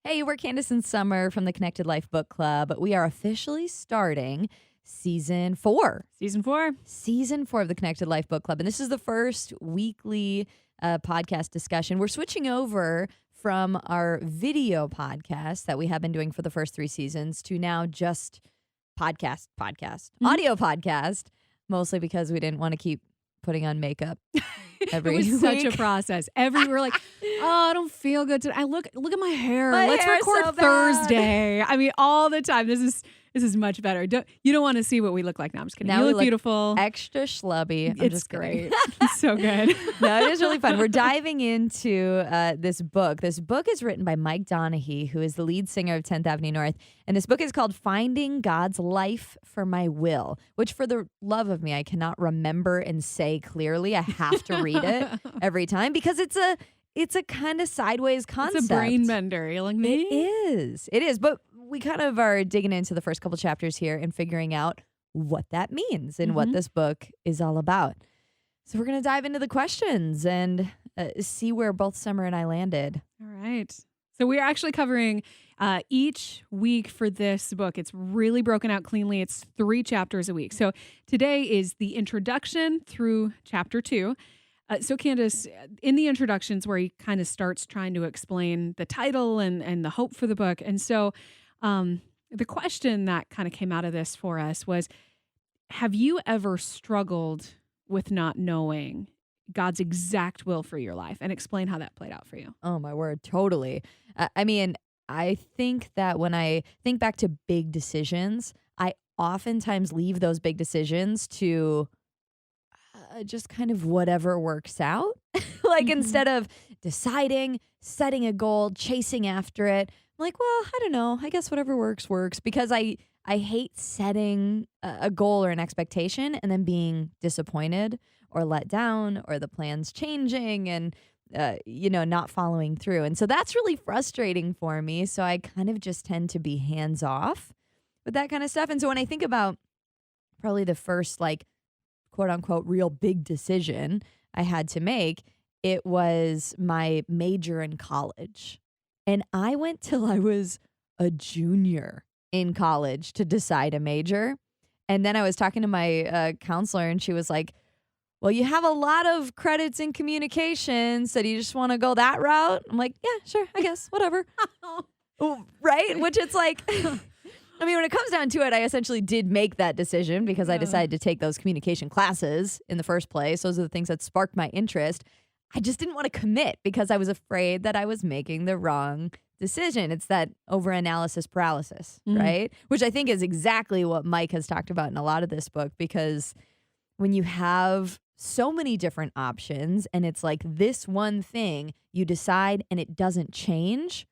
Hey, we're Candace and Summer from the Connected Life Book Club. We are officially starting season 4. Season 4. Season 4 of the Connected Life Book Club. And this is the first weekly podcast discussion. We're switching over from our video podcast that we have been doing for the first 3 seasons to now just audio podcast, mostly because we didn't want to keep putting on makeup every It was week. such a process. We're like, oh, I don't feel good today. Look at my hair. My Let's hair's record so bad. Thursday. I mean, all the time. This is much better. You don't want to see what we look like. No, I'm just kidding. Now You we look beautiful. Extra schlubby. I'm It's just kidding. great. It's so good. No, it is really fun. We're diving into this book. This book is written by Mike Donehey, who is the lead singer of 10th Avenue North. And this book is called Finding God's Life for My Will, which for the love of me, I cannot remember and say clearly. I have to read it every time because it's a kind of sideways concept. It's a brain bender. You're like, It is. It is. But we kind of are digging into the first couple chapters here and figuring out what that means and what this book is all about. So we're going to dive into the questions and see where both Summer and I landed. All right. So we are actually covering each week for this book. It's really broken out cleanly. It's 3 chapters a week. So today is the introduction through chapter 2. So Candace, in the introductions where he kind of starts trying to explain the title and the hope for the book. And so the question that kind of came out of this for us was, have you ever struggled with not knowing God's exact will for your life? And explain how that played out for you. Oh, my word. Totally. I mean, I think that when I think back to big decisions, I oftentimes leave those big decisions to just kind of whatever works out. Instead of deciding, setting a goal, chasing after it, I'm like, well, I don't know. I guess whatever works, because I hate setting a goal or an expectation and then being disappointed or let down or the plans changing and, not following through. And so that's really frustrating for me. So I kind of just tend to be hands off with that kind of stuff. And so when I think about probably the first quote unquote real big decision I had to make, it was my major in college. And I went till I was a junior in college to decide a major. And then I was talking to my counselor and she was like, well, you have a lot of credits in communications. So do you just want to go that route? I'm like, yeah, sure, I guess, whatever. Right? Which it's like, I mean, when it comes down to it, I essentially did make that decision because I decided to take those communication classes in the first place. Those are the things that sparked my interest. I just didn't want to commit because I was afraid that I was making the wrong decision. It's that overanalysis paralysis, right? Which I think is exactly what Mike has talked about in a lot of this book, because when you have so many different options and it's like this one thing you decide and it doesn't change,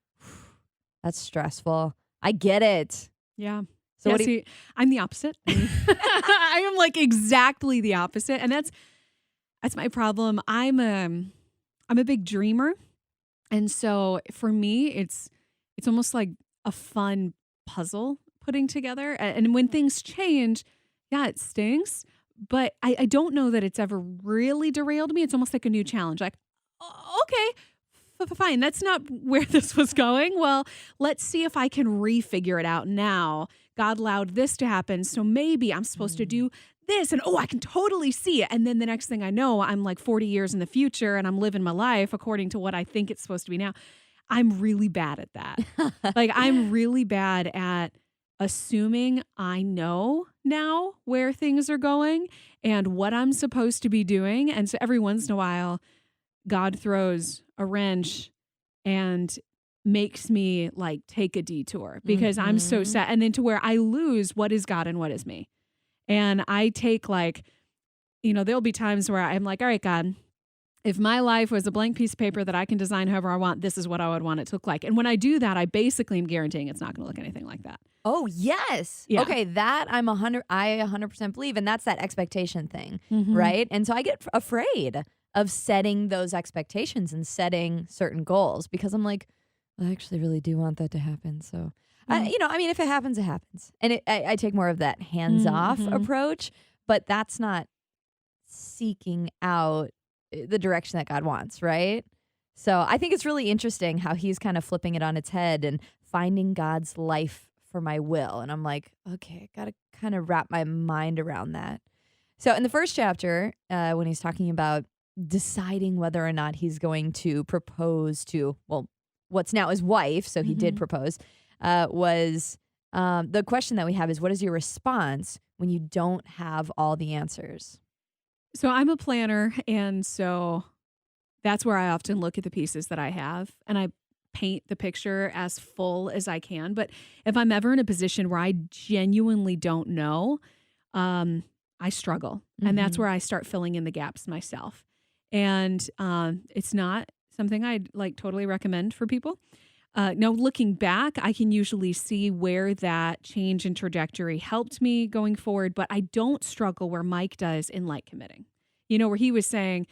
that's stressful. I get it. Yeah. So yeah, what do you, I'm the opposite. I am exactly the opposite. And that's my problem. I'm a big dreamer. And so for me, it's almost like a fun puzzle putting together. And when things change, yeah, it stings. But I don't know that it's ever really derailed me. It's almost like a new challenge. Like, okay, fine. That's not where this was going. Well, let's see if I can refigure it out now. God allowed this to happen. So maybe I'm supposed to do this. And I can totally see it. And then the next thing I know, I'm 40 years in the future and I'm living my life according to what I think it's supposed to be now. I'm really bad at that. I'm really bad at assuming I know now where things are going and what I'm supposed to be doing. And so every once in a while, God throws a wrench and makes me take a detour because I'm so sad. And then to where I lose what is God and what is me. And I take there'll be times where I'm like, all right, God, if my life was a blank piece of paper that I can design however I want, this is what I would want it to look like. And when I do that, I basically am guaranteeing it's not going to look anything like that. Oh, yes. Yeah. Okay, that I 100% believe. And that's that expectation thing, right? And so I get afraid of setting those expectations and setting certain goals because I'm like, I actually really do want that to happen. So, if it happens, it happens. And I take more of that hands-off approach, but that's not seeking out the direction that God wants, right? So I think it's really interesting how he's kind of flipping it on its head and finding God's life for my will. And I'm like, okay, I got to kind of wrap my mind around that. So in the first chapter, when he's talking about deciding whether or not he's going to propose to, well, what's now his wife, so he did propose, was the question that we have is, what is your response when you don't have all the answers? So I'm a planner, and so that's where I often look at the pieces that I have, and I paint the picture as full as I can. But if I'm ever in a position where I genuinely don't know, I struggle. And that's where I start filling in the gaps myself. And it's not something I'd like totally recommend for people. Now, looking back, I can usually see where that change in trajectory helped me going forward, but I don't struggle where Mike does in like committing. You know, where he was saying,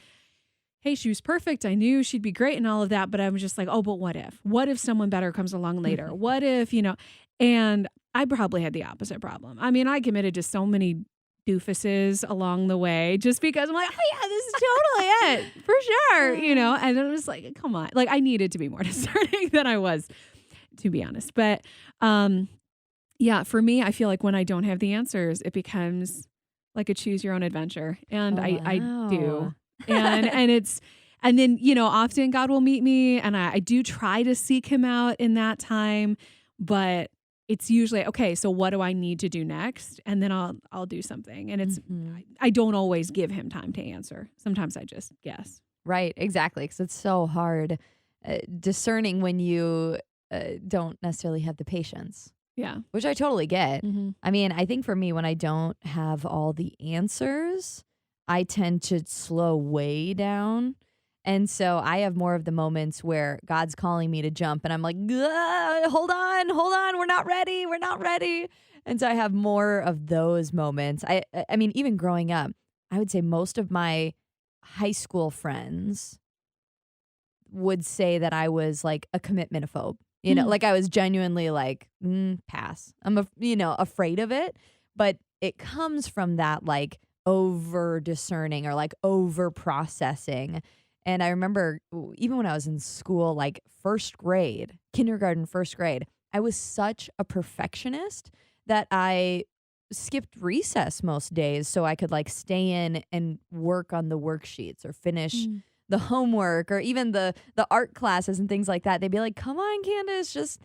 hey, she was perfect. I knew she'd be great and all of that, but I was just like, oh, but what if? What if someone better comes along later? What if, and I probably had the opposite problem. I mean, I committed to so many doofuses along the way just because I'm like, oh yeah, this is totally it for sure, and it was like, come on, like I needed to be more discerning than I was, to be honest. But yeah, for me, I feel like when I don't have the answers, it becomes like a choose your own adventure, and I do, and then often God will meet me, and I do try to seek him out in that time, but it's usually, okay, so what do I need to do next? And then I'll do something. And it's I don't always give him time to answer. Sometimes I just guess. Right, exactly, because it's so hard discerning when you don't necessarily have the patience. Yeah. Which I totally get. I mean, I think for me, when I don't have all the answers, I tend to slow way down. And so I have more of the moments where God's calling me to jump and I'm like, hold on, we're not ready. And so I have more of those moments. I mean, even growing up, I would say most of my high school friends would say that I was like a commitment-ophobe. Like I was genuinely like, pass. I'm afraid of it, but it comes from that like over discerning or like over processing. And I remember even when I was in school, like kindergarten, first grade, I was such a perfectionist that I skipped recess most days so I could like stay in and work on the worksheets or finish the homework, or even the art classes and things like that. They'd be like, come on, Candace, just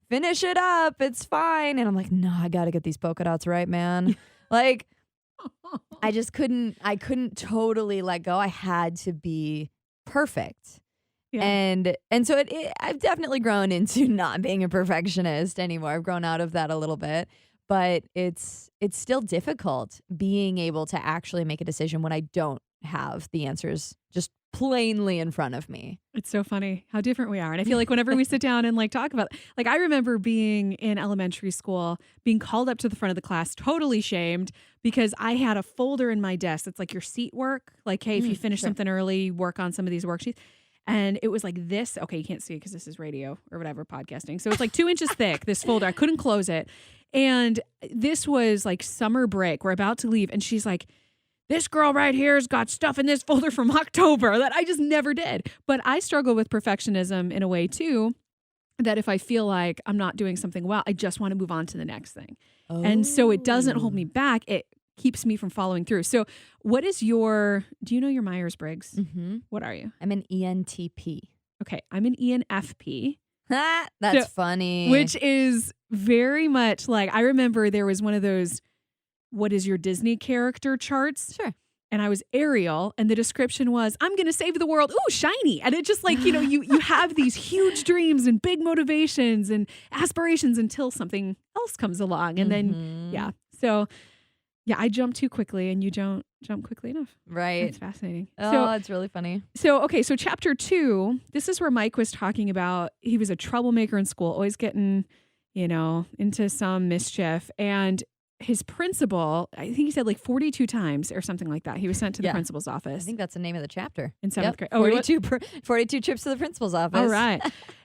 finish it up. It's fine. And I'm like, no, I got to get these polka dots right, man. Like, I couldn't totally let go. I had to be perfect. Yeah. And so I've definitely grown into not being a perfectionist anymore. I've grown out of that a little bit, but it's still difficult being able to actually make a decision when I don't have the answers just plainly in front of me. It's so funny how different we are. And I feel like whenever we sit down and like talk about, like I remember being in elementary school, being called up to the front of the class, totally shamed because I had a folder in my desk. It's like your seat work. Like, hey, if you finish something early, work on some of these worksheets. And it was like this. Okay, you can't see it because this is radio or whatever, podcasting. So it's like 2 inches thick, this folder. I couldn't close it. And this was like summer break. We're about to leave. And she's like, this girl right here has got stuff in this folder from October that I just never did. But I struggle with perfectionism in a way too, that if I feel like I'm not doing something well, I just want to move on to the next thing. Oh. And so it doesn't hold me back. It keeps me from following through. So what is do you know your Myers-Briggs? Mm-hmm. What are you? I'm an ENTP. Okay. I'm an ENFP. That's funny. Which is very much like, I remember there was one of those, what is your Disney character charts? Sure. And I was Ariel, and the description was, I'm going to save the world. Ooh, shiny. And it just like, you have these huge dreams and big motivations and aspirations until something else comes along. And then, yeah. So, yeah, I jump too quickly and you don't jump quickly enough. Right. It's fascinating. Oh, it's really funny. So, okay. So chapter 2, this is where Mike was talking about, he was a troublemaker in school, always getting, into some mischief. And his principal, I think he said like 42 times or something like that. He was sent to the principal's office. I think that's the name of the chapter. In 7th grade. Oh, 42 trips to the principal's office. All right.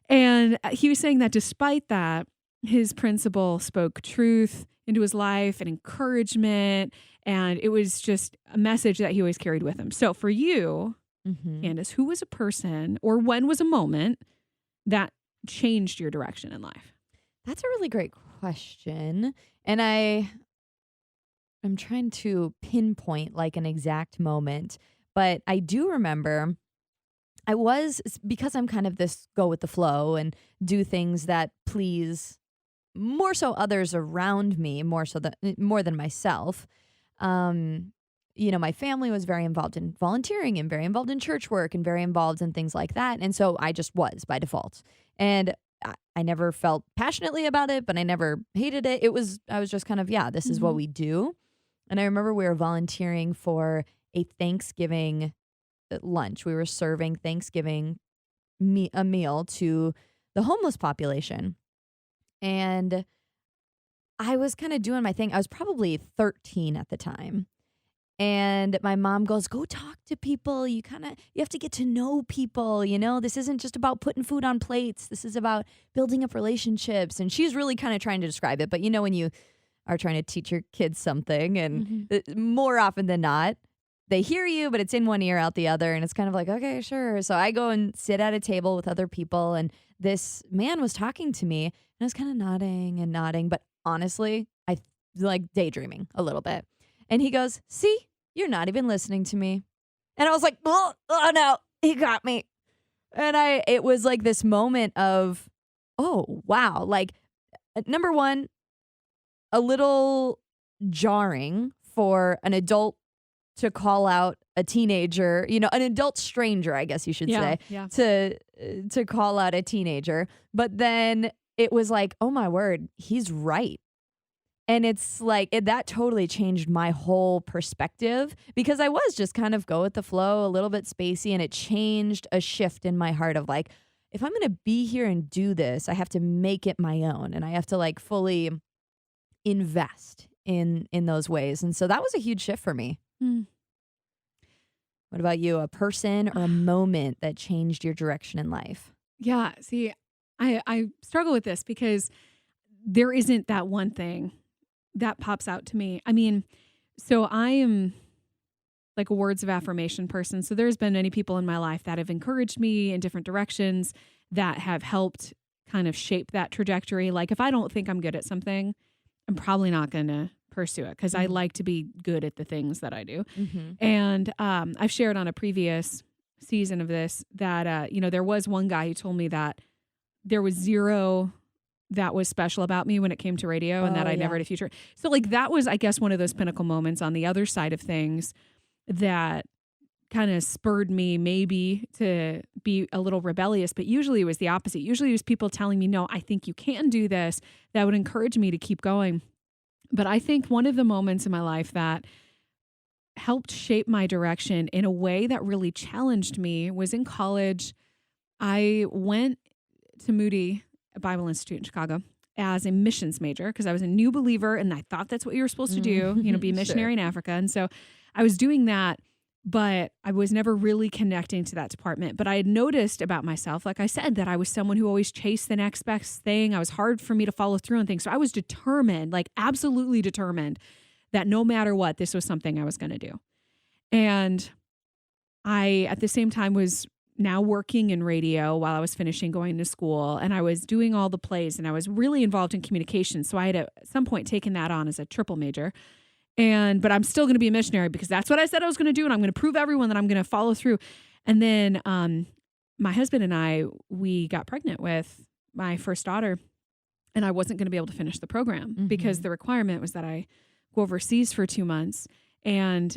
And he was saying that despite that, his principal spoke truth into his life and encouragement. And it was just a message that he always carried with him. So for you, Mm-hmm. Candace, who was a person or when was a moment that changed your direction in life? That's a really great question. And I'm trying to pinpoint like an exact moment, but I do remember because I'm kind of this go with the flow and do things that please more so others around me, more than myself. Um, my family was very involved in volunteering and very involved in church work and very involved in things like that. And so I just was by default. And I never felt passionately about it, but I never hated it. I was just kind of, yeah, this is what Mhm. we do. And I remember we were volunteering for a Thanksgiving lunch. We were serving Thanksgiving a meal to the homeless population. And I was kind of doing my thing. I was probably 13 at the time. And my mom goes, "Go talk to people. You have to get to know people, This isn't just about putting food on plates. This is about building up relationships." And she's really kind of trying to describe it, but when you are trying to teach your kids something and Mhm. more often than not, they hear you, but it's in one ear out the other, and it's kind of like, "Okay, sure." So I go and sit at a table with other people, and this man was talking to me, and I was kind of nodding and nodding, but honestly, like daydreaming a little bit. And he goes, "See, you're not even listening to me." And I was like, oh no, he got me. And it was like this moment of, oh, wow. Like, number one, a little jarring for an adult to call out a teenager, an adult stranger, I guess you should Yeah, say, yeah. to call out a teenager. But then it was like, oh my word, he's right. And it's like that totally changed my whole perspective because I was just kind of go with the flow, a little bit spacey, and it changed a shift in my heart of like, if I'm going to be here and do this, I have to make it my own and I have to like fully invest in those ways. And so that was a huge shift for me. Mm. What about you? A person or a moment that changed your direction in life? Yeah. See, I struggle with this because there isn't that one thing that pops out to me. I mean, so I am like a words of affirmation person. So there's been many people in my life that have encouraged me in different directions that have helped kind of shape that trajectory. Like if I don't think I'm good at something, I'm probably not going to pursue it because I Mhm. like to be good at the things that I do. Mm-hmm. And I've shared on a previous season of this that, there was one guy who told me that there was zero that was special about me when it came to radio and that Oh, I never yeah. had a future. So like that was, I guess, one of those pinnacle moments on the other side of things that kind of spurred me maybe to be a little rebellious, but usually it was the opposite. Usually it was people telling me, "No, I think you can do this," that would encourage me to keep going. But I think one of the moments in my life that helped shape my direction in a way that really challenged me was in college. I went to Moody Bible Institute in Chicago as a missions major because I was a new believer and I thought that's what you were supposed to do, be a missionary in Africa. And so I was doing that, but I was never really connecting to that department. But I had noticed about myself, like I said, that I was someone who always chased the next best thing. I was hard for me to follow through on things. So I was determined, like absolutely determined that no matter what, this was something I was going to do. And I, at the same time, was now working in radio while I was finishing going to school, and I was doing all the plays, and I was really involved in communication. So I had at some point taken that on as a triple major. But I'm still going to be a missionary because that's what I said I was going to do, and I'm going to prove everyone that I'm going to follow through. And then my husband and we got pregnant with my first daughter, and I wasn't going to be able to finish the program because the requirement was that I go overseas for 2 months, and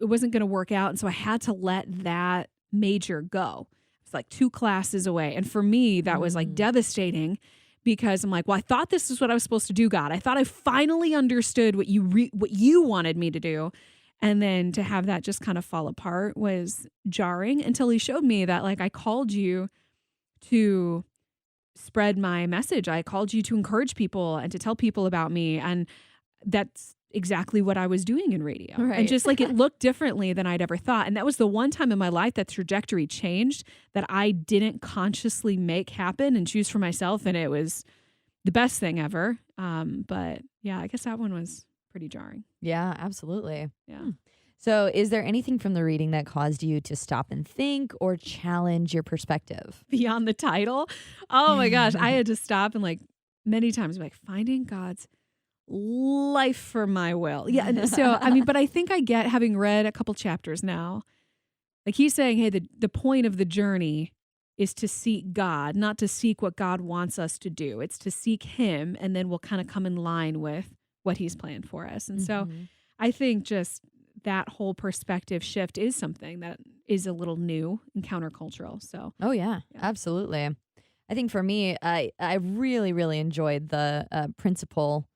it wasn't going to work out. And so I had to let that major go. It's like 2 classes away. And for me, that was like devastating because I'm like, well, I thought this is what I was supposed to do, God. I thought I finally understood what you wanted me to do. And then to have that just kind of fall apart was jarring until he showed me that like I called you to spread my message. I called you to encourage people and to tell people about me. And that's exactly what I was doing in radio. Right. And just like it looked differently than I'd ever thought. And that was the one time in my life that trajectory changed that I didn't consciously make happen and choose for myself. And it was the best thing ever. But yeah, I guess that one was pretty jarring. Yeah, absolutely. Yeah. So, is there anything from the reading that caused you to stop and think or challenge your perspective? Beyond the title. Oh my gosh. I had to stop and like many times be like finding God's life for my will. Yeah. And so, I mean, but I think I get, having read a couple chapters now, like he's saying, hey, the point of the journey is to seek God, not to seek what God wants us to do. It's to seek him, and then we'll kind of come in line with what he's planned for us. And so Mhm. I think just that whole perspective shift is something that is a little new and countercultural. So Oh yeah, yeah. absolutely. I think for me, I really really enjoyed the principal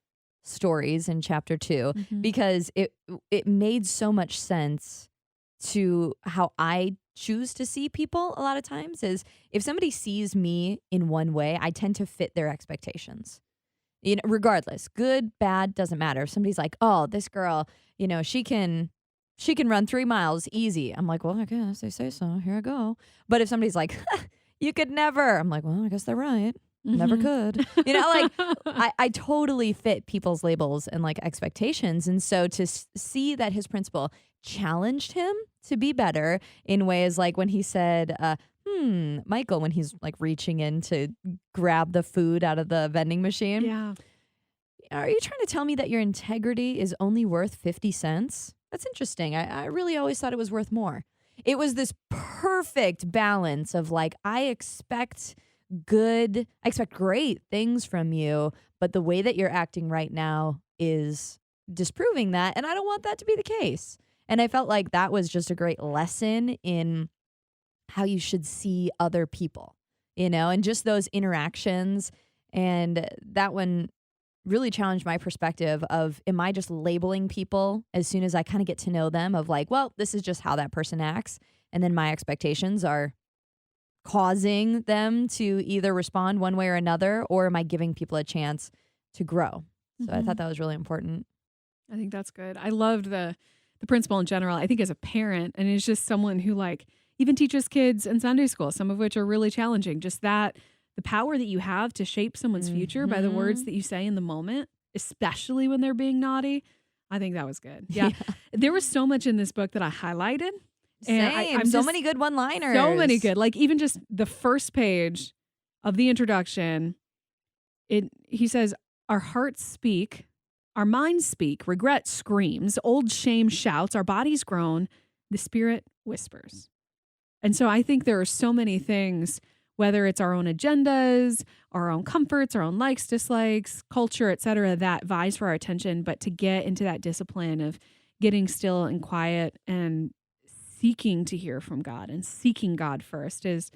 stories in chapter 2 Mhm. because it made so much sense to how I choose to see people a lot of times. Is if somebody sees me in one way, I tend to fit their expectations. You know, regardless, good, bad, doesn't matter. If somebody's like, "Oh, this girl, she can run 3 miles easy." I'm like, "Well, I guess they say so. Here I go." But if somebody's like, "You could never." I'm like, "Well, I guess they're right. Never Mhm. could." Like I totally fit people's labels and like expectations. And so to see that his principal challenged him to be better in ways like when he said, Michael, when he's like reaching in to grab the food out of the vending machine. Yeah. Are you trying to tell me that your integrity is only worth 50 cents? That's interesting. I really always thought it was worth more. It was this perfect balance of like, I expect great things from you, but the way that you're acting right now is disproving that. And I don't want that to be the case. And I felt like that was just a great lesson in how you should see other people, and just those interactions. And that one really challenged my perspective of, am I just labeling people as soon as I kind of get to know them, of like, well, this is just how that person acts. And then my expectations are causing them to either respond one way or another, or am I giving people a chance to grow? So I thought Mhm. that was really important. I think that's good. I loved the principal in general. I think as a parent, and it's just someone who like even teaches kids in Sunday school, some of which are really challenging. Just that the power that you have to shape someone's future by the words Mhm. that you say in the moment, especially when they're being naughty. I think that was good. Yeah. Yeah. There was so much in this book that I highlighted. And Same. I'm So just many good one-liners. so many good. Like even just the first page of the introduction, he says, our hearts speak, our minds speak, regret screams, old shame shouts, our bodies groan, the spirit whispers. And so I think there are so many things, whether it's our own agendas, our own comforts, our own likes, dislikes, culture, et cetera, that vies for our attention. But to get into that discipline of getting still and quiet and seeking to hear from God and seeking God first is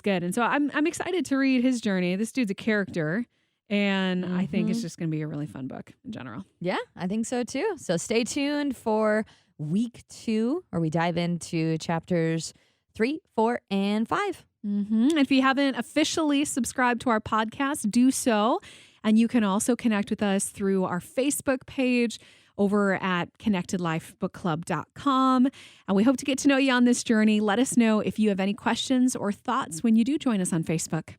good. And so I'm excited to read his journey. This dude's a character, and I think it's Mhm. just going to be a really fun book in general. Yeah, I think so too. So stay tuned for week 2, where we dive into chapters 3, 4, and 5. If you haven't officially subscribed to our podcast, do so. And you can also connect with us through our Facebook page over at connectedlifebookclub.com. And we hope to get to know you on this journey. Let us know if you have any questions or thoughts when you do join us on Facebook.